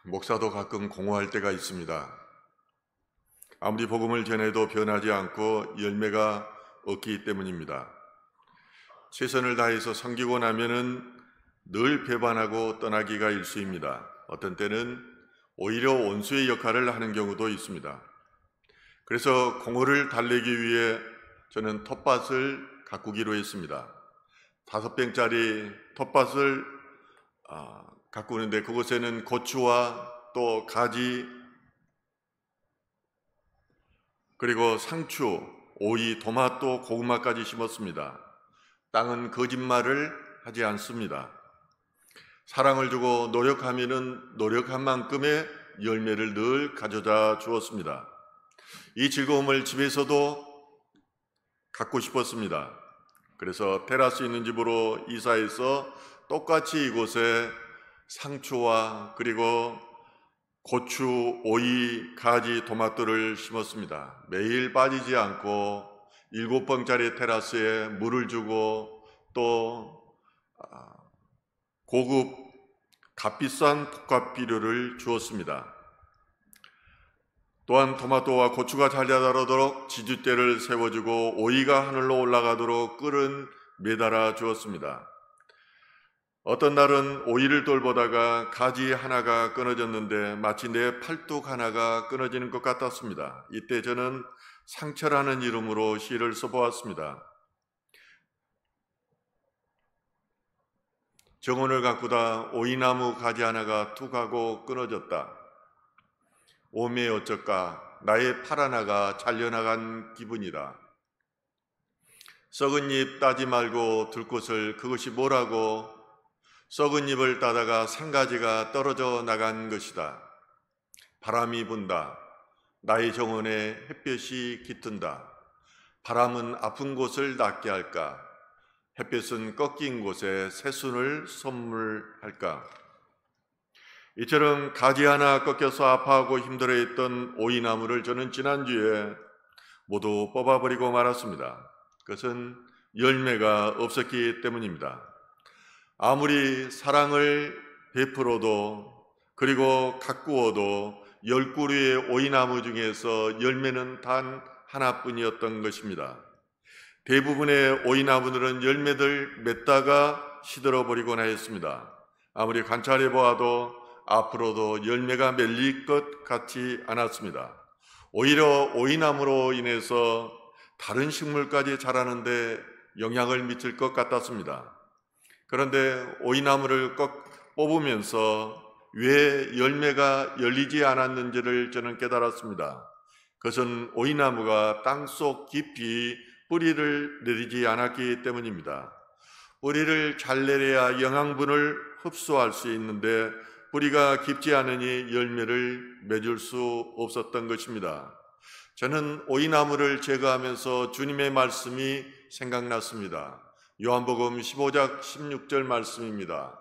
목사도 가끔 공허할 때가 있습니다. 아무리 복음을 전해도 변하지 않고 열매가 없기 때문입니다. 최선을 다해서 섬기고 나면은 늘 배반하고 떠나기가 일쑤입니다. 어떤 때는 오히려 원수의 역할을 하는 경우도 있습니다. 그래서 공허를 달래기 위해 저는 텃밭을 가꾸기로 했습니다. 5평짜리 텃밭을 가꾸는데 그곳에는 고추와 또 가지 그리고 상추, 오이, 토마토, 고구마까지 심었습니다. 땅은 거짓말을 하지 않습니다. 사랑을 주고 노력하면은 노력한 만큼의 열매를 늘 가져다 주었습니다. 이 즐거움을 집에서도 갖고 싶었습니다. 그래서 테라스 있는 집으로 이사해서 똑같이 이곳에 상추와 그리고 고추, 오이, 가지, 토마토를 심었습니다. 매일 빠지지 않고 7평짜리 테라스에 물을 주고 또 고급 값비싼 톱값 비료를 주었습니다. 또한 토마토와 고추가 잘 자라도록 지주대를 세워주고 오이가 하늘로 올라가도록 끈을 매달아 주었습니다. 어떤 날은 오이를 돌보다가 가지 하나가 끊어졌는데 마치 내 팔뚝 하나가 끊어지는 것 같았습니다. 이때 저는 상처라는 이름으로 시를 써보았습니다. 정원을 가꾸다 오이나무 가지 하나가 툭 하고 끊어졌다. 오매 어쩔까 나의 팔 하나가 잘려나간 기분이다. 썩은 잎 따지 말고 둘 곳을 그것이 뭐라고 썩은 잎을 따다가 상가지가 떨어져 나간 것이다. 바람이 분다. 나의 정원에 햇볕이 깃든다. 바람은 아픈 곳을 낫게 할까? 햇볕은 꺾인 곳에 새순을 선물할까? 이처럼 가지 하나 꺾여서 아파하고 힘들어했던 오이나무를 저는 지난주에 모두 뽑아버리고 말았습니다. 그것은 열매가 없었기 때문입니다. 아무리 사랑을 베풀어도 그리고 가꾸어도 10그루의 오이나무 중에서 열매는 단 하나뿐이었던 것입니다. 대부분의 오이나무들은 열매들 맺다가 시들어버리곤 하였습니다. 아무리 관찰해 보아도 앞으로도 열매가 맺릴 것 같지 않았습니다. 오히려 오이나무로 인해서 다른 식물까지 자라는데 영향을 미칠 것 같았습니다. 그런데 오이나무를 꼭 뽑으면서 왜 열매가 열리지 않았는지를 저는 깨달았습니다. 그것은 오이나무가 땅속 깊이 뿌리를 내리지 않았기 때문입니다. 뿌리를 잘 내려야 영양분을 흡수할 수 있는데 뿌리가 깊지 않으니 열매를 맺을 수 없었던 것입니다. 저는 오이나무를 제거하면서 주님의 말씀이 생각났습니다. 요한복음 15장 16절 말씀입니다.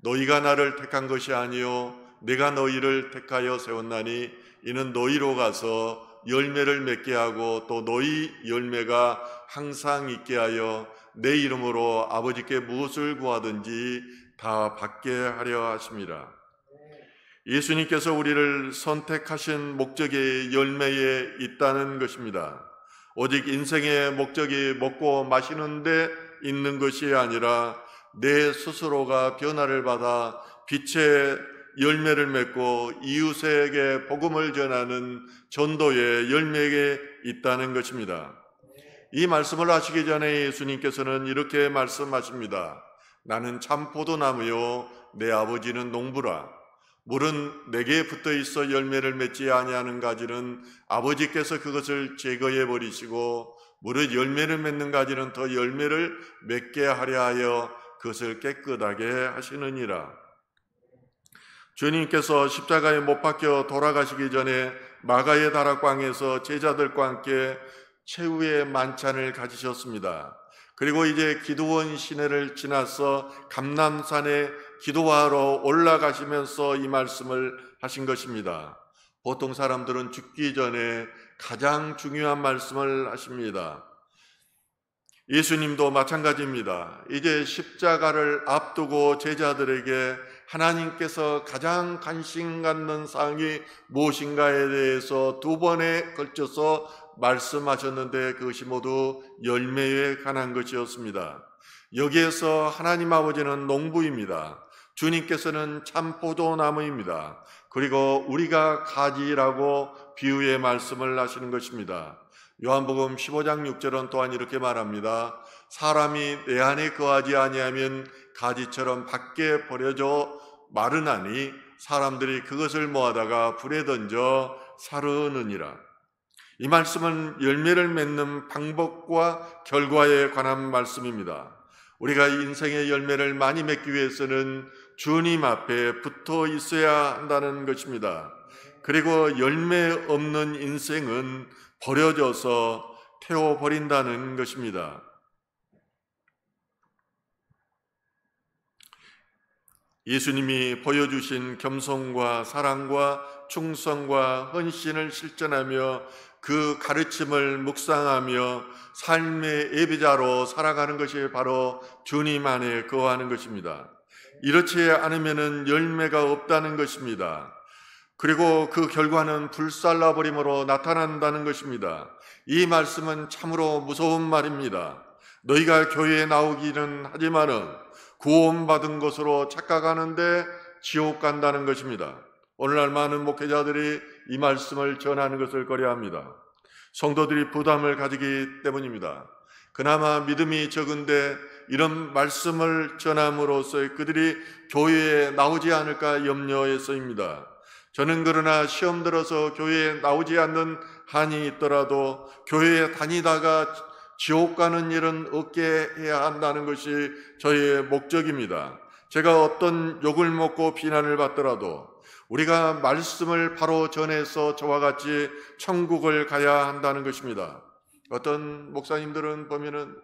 너희가 나를 택한 것이 아니요 내가 너희를 택하여 세웠나니 이는 너희로 가서 열매를 맺게 하고 또 너희 열매가 항상 있게 하여 내 이름으로 아버지께 무엇을 구하든지 다 받게 하려 하심이라. 예수님께서 우리를 선택하신 목적이 열매에 있다는 것입니다. 오직 인생의 목적이 먹고 마시는 데 있는 것이 아니라 내 스스로가 변화를 받아 빛의 열매를 맺고 이웃에게 복음을 전하는 전도의 열매에 있다는 것입니다. 이 말씀을 하시기 전에 예수님께서는 이렇게 말씀하십니다. 나는 참 포도나무요 내 아버지는 농부라. 물은 내게 붙어 있어 열매를 맺지 아니하는 가지는 아버지께서 그것을 제거해 버리시고 무릇 열매를 맺는 가지는 더 열매를 맺게 하려 하여 그것을 깨끗하게 하시느니라. 주님께서 십자가에 못 박혀 돌아가시기 전에 마가의 다락방에서 제자들과 함께 최후의 만찬을 가지셨습니다. 그리고 이제 기도원 시내를 지나서 감람산에 기도하러 올라가시면서 이 말씀을 하신 것입니다. 보통 사람들은 죽기 전에 가장 중요한 말씀을 하십니다. 예수님도 마찬가지입니다. 이제 십자가를 앞두고 제자들에게 하나님께서 가장 관심 갖는 사항이 무엇인가에 대해서 두 번에 걸쳐서 말씀하셨는데 그것이 모두 열매에 관한 것이었습니다. 여기에서 하나님 아버지는 농부입니다. 주님께서는 참 포도나무입니다. 그리고 우리가 가지라고 비유의 말씀을 하시는 것입니다. 요한복음 15장 6절은 또한 이렇게 말합니다. 사람이 내 안에 거하지 아니하면 가지처럼 밖에 버려져 마르나니 사람들이 그것을 모아다가 불에 던져 사르느니라. 이 말씀은 열매를 맺는 방법과 결과에 관한 말씀입니다. 우리가 인생의 열매를 많이 맺기 위해서는 주님 앞에 붙어 있어야 한다는 것입니다. 그리고 열매 없는 인생은 버려져서 태워버린다는 것입니다. 예수님이 보여주신 겸손과 사랑과 충성과 헌신을 실천하며 그 가르침을 묵상하며 삶의 예배자로 살아가는 것이 바로 주님 안에 거하는 것입니다. 이렇지 않으면 열매가 없다는 것입니다. 그리고 그 결과는 불살라버림으로 나타난다는 것입니다. 이 말씀은 참으로 무서운 말입니다. 너희가 교회에 나오기는 하지만은 구원받은 것으로 착각하는데 지옥 간다는 것입니다. 오늘날 많은 목회자들이 이 말씀을 전하는 것을 꺼려합니다. 성도들이 부담을 가지기 때문입니다. 그나마 믿음이 적은데 이런 말씀을 전함으로써 그들이 교회에 나오지 않을까 염려해서입니다. 저는 그러나 시험 들어서 교회에 나오지 않는 한이 있더라도 교회에 다니다가 지옥 가는 일은 없게 해야 한다는 것이 저희의 목적입니다. 제가 어떤 욕을 먹고 비난을 받더라도 우리가 말씀을 바로 전해서 저와 같이 천국을 가야 한다는 것입니다. 어떤 목사님들은 보면은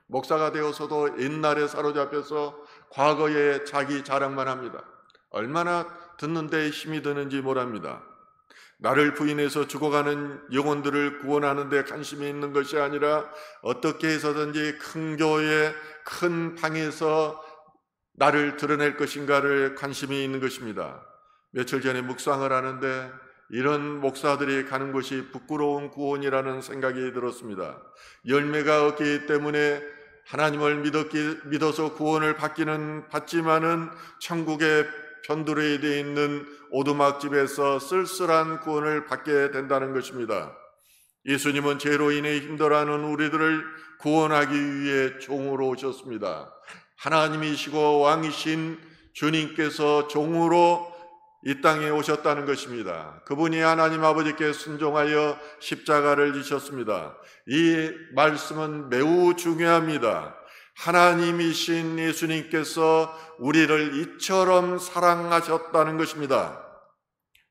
목사가 되어서도 옛날에 사로잡혀서 과거에 자기 자랑만 합니다. 얼마나 듣는데 힘이 드는지 모릅니다. 나를 부인해서 죽어가는 영혼들을 구원하는 데 관심이 있는 것이 아니라 어떻게 해서든지 큰 교회, 큰 방에서 나를 드러낼 것인가를 관심이 있는 것입니다. 며칠 전에 묵상을 하는데 이런 목사들이 가는 곳이 부끄러운 구원이라는 생각이 들었습니다. 열매가 없기 때문에 하나님을 믿어서 구원을 받지만은 천국의 편두레에 되어 있는 오두막집에서 쓸쓸한 구원을 받게 된다는 것입니다. 예수님은 죄로 인해 힘들어하는 우리들을 구원하기 위해 종으로 오셨습니다. 하나님이시고 왕이신 주님께서 종으로 이 땅에 오셨다는 것입니다. 그분이 하나님 아버지께 순종하여 십자가를 지셨습니다. 이 말씀은 매우 중요합니다. 하나님이신 예수님께서 우리를 이처럼 사랑하셨다는 것입니다.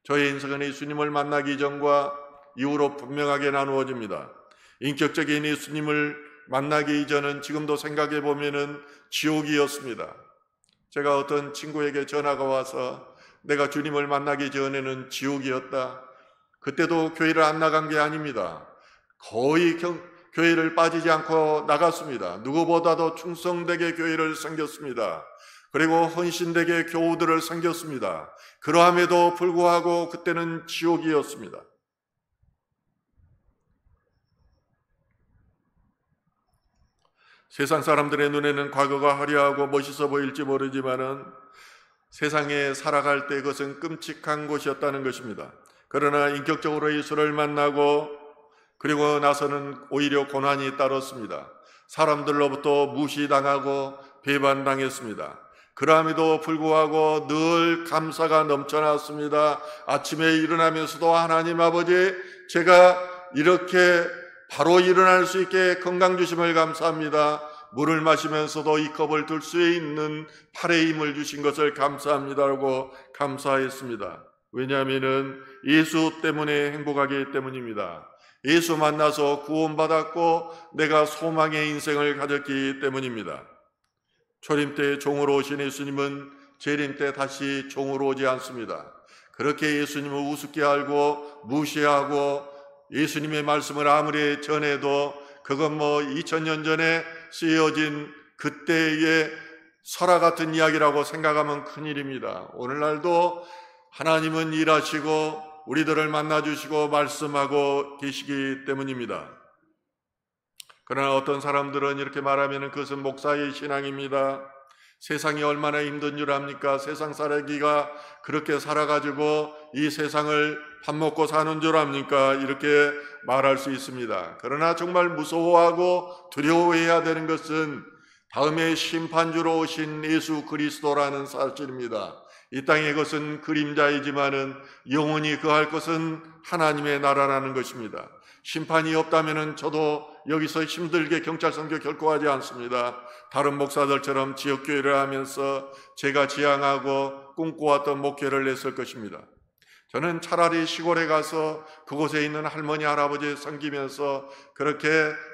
저의 인생은 예수님을 만나기 이전과 이후로 분명하게 나누어집니다. 인격적인 예수님을 만나기 이전은 지금도 생각해 보면은 지옥이었습니다. 제가 어떤 친구에게 전화가 와서 내가 주님을 만나기 전에는 지옥이었다. 그때도 교회를 안 나간 게 아닙니다. 거의 교회를 빠지지 않고 나갔습니다. 누구보다도 충성되게 교회를 섬겼습니다. 그리고 헌신되게 교우들을 섬겼습니다. 그러함에도 불구하고 그때는 지옥이었습니다. 세상 사람들의 눈에는 과거가 화려하고 멋있어 보일지 모르지만은 세상에 살아갈 때 그것은 끔찍한 곳이었다는 것입니다. 그러나 인격적으로 예수를 만나고 그리고 나서는 오히려 고난이 따랐습니다. 사람들로부터 무시당하고 배반당했습니다. 그럼에도 불구하고 늘 감사가 넘쳐났습니다. 아침에 일어나면서도 하나님 아버지, 제가 이렇게 바로 일어날 수 있게 건강 주심을 감사합니다. 물을 마시면서도 이 컵을 들 수 있는 팔의 힘을 주신 것을 감사합니다라고 감사했습니다. 왜냐하면 예수 때문에 행복하기 때문입니다. 예수 만나서 구원받았고 내가 소망의 인생을 가졌기 때문입니다. 초림 때 종으로 오신 예수님은 재림 때 다시 종으로 오지 않습니다. 그렇게 예수님을 우습게 알고 무시하고 예수님의 말씀을 아무리 전해도 그건 2000년 전에 쓰여진 그때의 설화 같은 이야기라고 생각하면 큰일입니다. 오늘날도 하나님은 일하시고 우리들을 만나주시고 말씀하고 계시기 때문입니다. 그러나 어떤 사람들은 이렇게 말하면 그것은 목사의 신앙입니다. 세상이 얼마나 힘든 줄 압니까? 세상 살아기가 그렇게 살아가지고 이 세상을 밥 먹고 사는 줄 압니까? 이렇게 말할 수 있습니다. 그러나 정말 무서워하고 두려워해야 되는 것은 다음에 심판주로 오신 예수 그리스도라는 사실입니다. 이 땅의 것은 그림자이지만은 영원히 거할 것은 하나님의 나라라는 것입니다. 심판이 없다면은 저도 여기서 힘들게 경찰선교 결코 하지 않습니다. 다른 목사들처럼 지역교회를 하면서 제가 지향하고 꿈꿔왔던 목회를 했을 것입니다. 저는 차라리 시골에 가서 그곳에 있는 할머니 할아버지 섬기면서 그렇게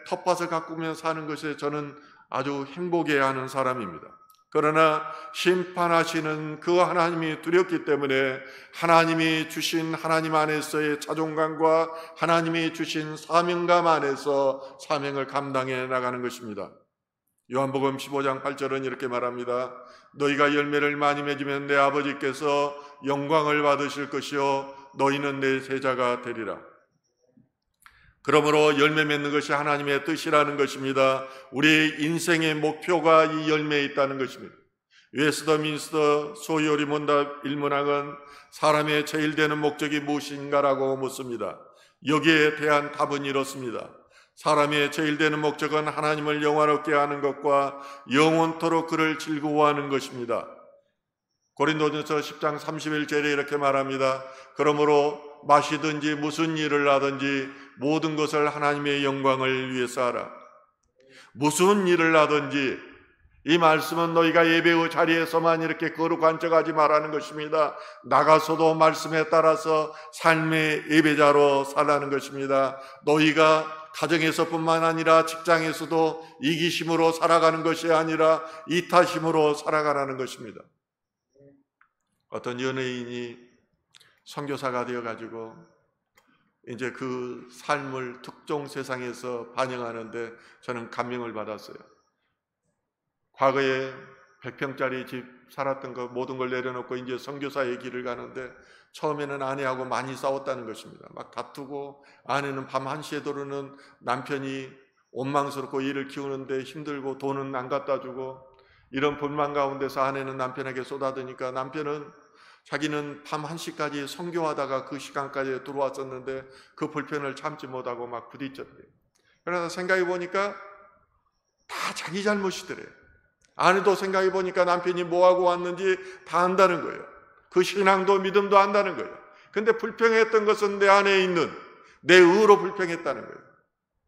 텃밭을 가꾸며 사는 것에 저는 아주 행복해하는 사람입니다. 그러나 심판하시는 그 하나님이 두렵기 때문에 하나님이 주신 하나님 안에서의 자존감과 하나님이 주신 사명감 안에서 사명을 감당해 나가는 것입니다. 요한복음 15장 8절은 이렇게 말합니다. 너희가 열매를 많이 맺으면 내 아버지께서 영광을 받으실 것이요 너희는 내 제자가 되리라. 그러므로 열매 맺는 것이 하나님의 뜻이라는 것입니다. 우리의 인생의 목표가 이 열매에 있다는 것입니다. 웨스터민스터 소요리 문답 일문학은 사람의 제일 되는 목적이 무엇인가라고 묻습니다. 여기에 대한 답은 이렇습니다. 사람의 제일 되는 목적은 하나님을 영화롭게 하는 것과 영원토록 그를 즐거워하는 것입니다. 고린도전서 10장 31절에 이렇게 말합니다. 그러므로 마시든지 무슨 일을 하든지 모든 것을 하나님의 영광을 위해서 하라. 무슨 일을 하든지, 이 말씀은 너희가 예배의 자리에서만 이렇게 거룩 앉아가지 말라는 것입니다. 나가서도 말씀에 따라서 삶의 예배자로 살라는 것입니다. 너희가 가정에서뿐만 아니라 직장에서도 이기심으로 살아가는 것이 아니라 이타심으로 살아가라는 것입니다. 어떤 연예인이 선교사가 되어가지고 이제 그 삶을 특정 세상에서 반영하는데 저는 감명을 받았어요. 과거에 100평짜리 집 살았던 거 모든 걸 내려놓고 이제 선교사의 길을 가는데 처음에는 아내하고 많이 싸웠다는 것입니다. 막 다투고 아내는 밤 1시에 들어오는 남편이 원망스럽고 일을 키우는데 힘들고 돈은 안 갖다 주고 이런 불만 가운데서 아내는 남편에게 쏟아드니까 남편은 자기는 밤 1시까지 선교하다가 그 시간까지 들어왔었는데 그 불편을 참지 못하고 막 부딪혔대요. 그러나 생각해 보니까 다 자기 잘못이더래요. 아내도 생각해 보니까 남편이 뭐하고 왔는지 다 안다는 거예요. 그 신앙도 믿음도 안다는 거예요. 근데 불평했던 것은 내 안에 있는 내 의로 불평했다는 거예요.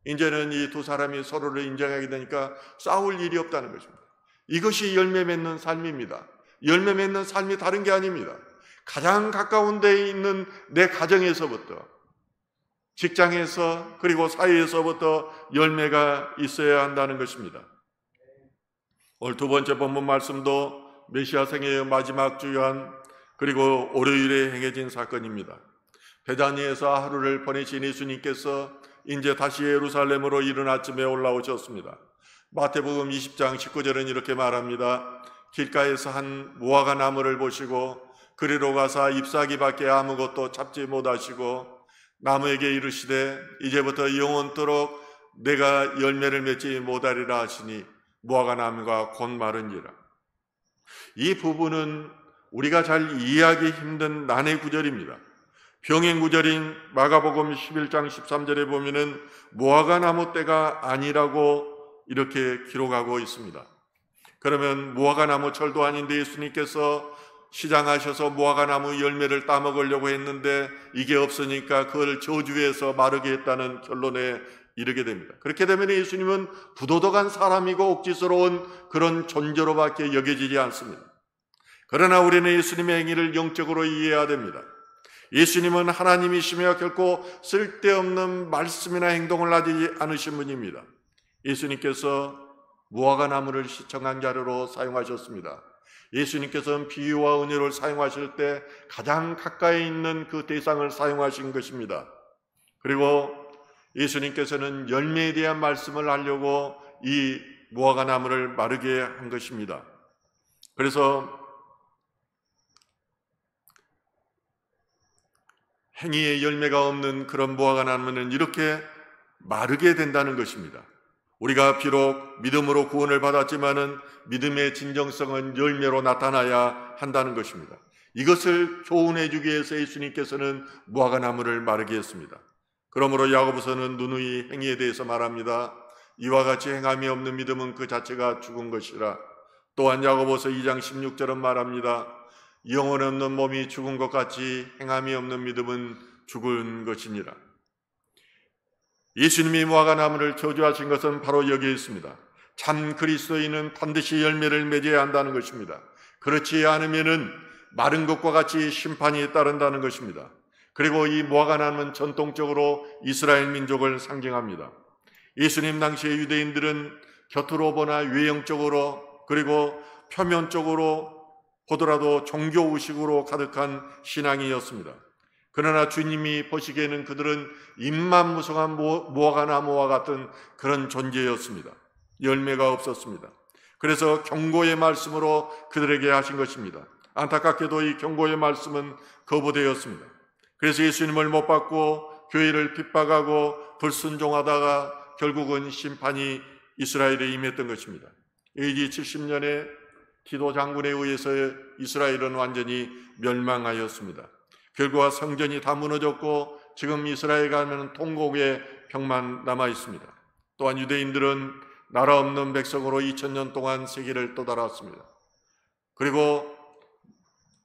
이제는 이 두 사람이 서로를 인정하게 되니까 싸울 일이 없다는 것입니다. 이것이 열매 맺는 삶입니다. 열매 맺는 삶이 다른 게 아닙니다. 가장 가까운 데에 있는 내 가정에서부터, 직장에서, 그리고 사회에서부터 열매가 있어야 한다는 것입니다. 오늘 두 번째 본문 말씀도 메시아 생애의 마지막 주간 그리고 월요일에 행해진 사건입니다. 베다니에서 하루를 보내신 예수님께서 이제 다시 예루살렘으로 이른 아침에 올라오셨습니다. 마태복음 20장 19절은 이렇게 말합니다. 길가에서 한 무화과 나무를 보시고 그리로 가사 잎사귀밖에 아무것도 잡지 못하시고 나무에게 이르시되 이제부터 영원토록 내가 열매를 맺지 못하리라 하시니 무화과 나무가 곧 마른지라. 이 부분은 우리가 잘 이해하기 힘든 난해 구절입니다. 병행 구절인 마가복음 11장 13절에 보면은 무화과 나무 때가 아니라고 이렇게 기록하고 있습니다. 그러면 무화과 나무 철도 아닌데 예수님께서 시장하셔서 무화과 나무 열매를 따먹으려고 했는데 이게 없으니까 그걸 저주해서 마르게 했다는 결론에 이르게 됩니다. 그렇게 되면 예수님은 부도덕한 사람이고 억지스러운 그런 존재로밖에 여겨지지 않습니다. 그러나 우리는 예수님의 행위를 영적으로 이해해야 됩니다. 예수님은 하나님이시며 결코 쓸데없는 말씀이나 행동을 하지 않으신 분입니다. 예수님께서 무화과 나무를 시청한 자료로 사용하셨습니다. 예수님께서는 비유와 은혜를 사용하실 때 가장 가까이 있는 그 대상을 사용하신 것입니다. 그리고 예수님께서는 열매에 대한 말씀을 하려고 이 무화과 나무를 마르게 한 것입니다. 그래서 행위의 열매가 없는 그런 무화과 나무는 이렇게 마르게 된다는 것입니다. 우리가 비록 믿음으로 구원을 받았지만은 믿음의 진정성은 열매로 나타나야 한다는 것입니다. 이것을 교훈해 주기 위해서 예수님께서는 무화과 나무를 마르게 했습니다. 그러므로 야고보서는 누누이 행위에 대해서 말합니다. 이와 같이 행함이 없는 믿음은 그 자체가 죽은 것이라. 또한 야고보서 2장 16절은 말합니다. 영혼 없는 몸이 죽은 것 같이 행함이 없는 믿음은 죽은 것이니라. 예수님이 무화과 나무를 저주하신 것은 바로 여기에 있습니다. 참 그리스도인은 반드시 열매를 맺어야 한다는 것입니다. 그렇지 않으면은 마른 것과 같이 심판이 따른다는 것입니다. 그리고 이 무화과 나무는 전통적으로 이스라엘 민족을 상징합니다. 예수님 당시의 유대인들은 겉으로 보나 외형적으로 그리고 표면적으로 보더라도 종교의식으로 가득한 신앙이었습니다. 그러나 주님이 보시기에는 그들은 잎만 무성한 무화과 나무와 같은 그런 존재였습니다. 열매가 없었습니다. 그래서 경고의 말씀으로 그들에게 하신 것입니다. 안타깝게도 이 경고의 말씀은 거부되었습니다. 그래서 예수님을 못 받고 교회를 핍박하고 불순종하다가 결국은 심판이 이스라엘에 임했던 것입니다. AD 70년에 디도 장군에 의해서 이스라엘은 완전히 멸망하였습니다. 결국 성전이 다 무너졌고 지금 이스라엘 가면 통곡의 벽만 남아 있습니다. 또한 유대인들은 나라 없는 백성으로 2000년 동안 세계를 떠돌았습니다. 그리고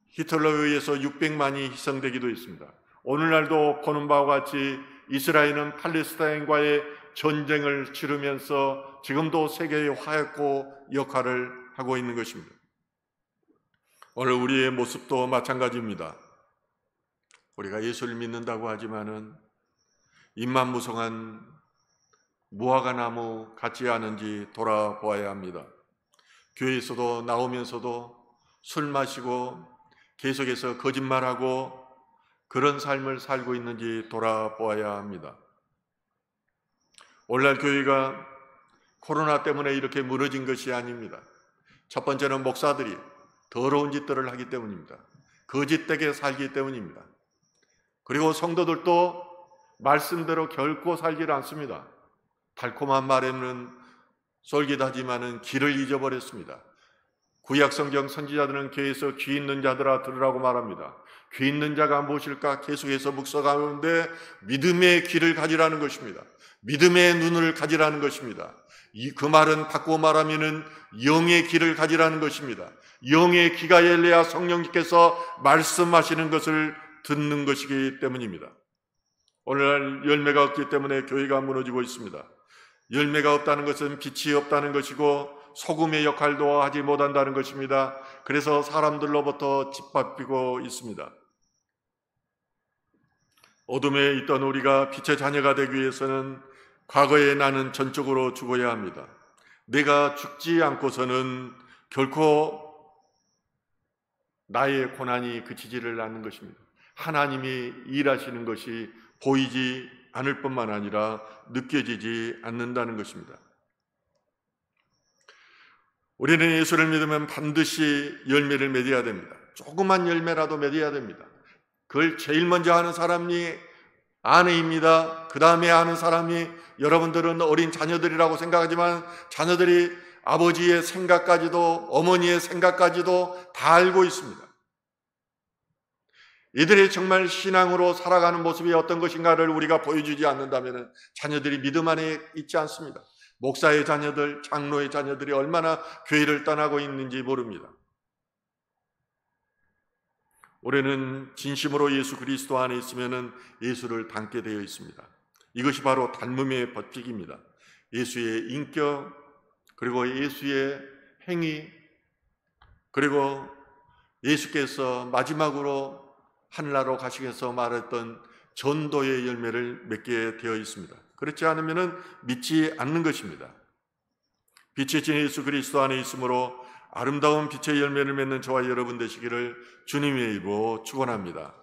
히틀러에 의해서 600만이 희생되기도 했습니다. 오늘날도 보는 바와 같이 이스라엘은 팔레스타인과의 전쟁을 치르면서 지금도 세계의 화약고 역할을 하고 있는 것입니다. 오늘 우리의 모습도 마찬가지입니다. 우리가 예수를 믿는다고 하지만은 잎만 무성한 무화과 나무 같지 않은지 돌아보아야 합니다. 교회에서도 나오면서도 술 마시고 계속해서 거짓말하고 그런 삶을 살고 있는지 돌아보아야 합니다. 오늘날 교회가 코로나 때문에 이렇게 무너진 것이 아닙니다. 첫 번째는 목사들이 더러운 짓들을 하기 때문입니다. 거짓되게 살기 때문입니다. 그리고 성도들도 말씀대로 결코 살지 않습니다. 달콤한 말에는 솔깃하지만은 길을 잊어버렸습니다. 구약성경 선지자들은 교회에서 귀 있는 자들아 들으라고 말합니다. 귀 있는 자가 무엇일까? 계속해서 묵상하는데 믿음의 귀를 가지라는 것입니다. 믿음의 눈을 가지라는 것입니다. 그 말은 바꾸어 말하면은 영의 귀를 가지라는 것입니다. 영의 귀가 열려야 성령님께서 말씀하시는 것을 듣는 것이기 때문입니다. 오늘날 열매가 없기 때문에 교회가 무너지고 있습니다. 열매가 없다는 것은 빛이 없다는 것이고 소금의 역할도 하지 못한다는 것입니다. 그래서 사람들로부터 짓밟히고 있습니다. 어둠에 있던 우리가 빛의 자녀가 되기 위해서는 과거의 나는 전적으로 죽어야 합니다. 내가 죽지 않고서는 결코 나의 고난이 그치지를 않는 것입니다. 하나님이 일하시는 것이 보이지 않을 뿐만 아니라 느껴지지 않는다는 것입니다. 우리는 예수를 믿으면 반드시 열매를 맺어야 됩니다. 조그만 열매라도 맺어야 됩니다. 그걸 제일 먼저 하는 사람이 아내입니다. 그 다음에 하는 사람이 여러분들은 어린 자녀들이라고 생각하지만 자녀들이 아버지의 생각까지도 어머니의 생각까지도 다 알고 있습니다. 이들이 정말 신앙으로 살아가는 모습이 어떤 것인가를 우리가 보여주지 않는다면 자녀들이 믿음 안에 있지 않습니다. 목사의 자녀들, 장로의 자녀들이 얼마나 교회를 떠나고 있는지 모릅니다. 우리는 진심으로 예수 그리스도 안에 있으면 예수를 닮게 되어 있습니다. 이것이 바로 닮음의 법칙입니다. 예수의 인격, 그리고 예수의 행위, 그리고 예수께서 마지막으로 하늘나라로 가시기 위해서 말했던 전도의 열매를 맺게 되어 있습니다. 그렇지 않으면 믿지 않는 것입니다. 빛의 진 예수 그리스도 안에 있으므로 아름다운 빛의 열매를 맺는 저와 여러분 되시기를 주님의 이름으로 축원합니다.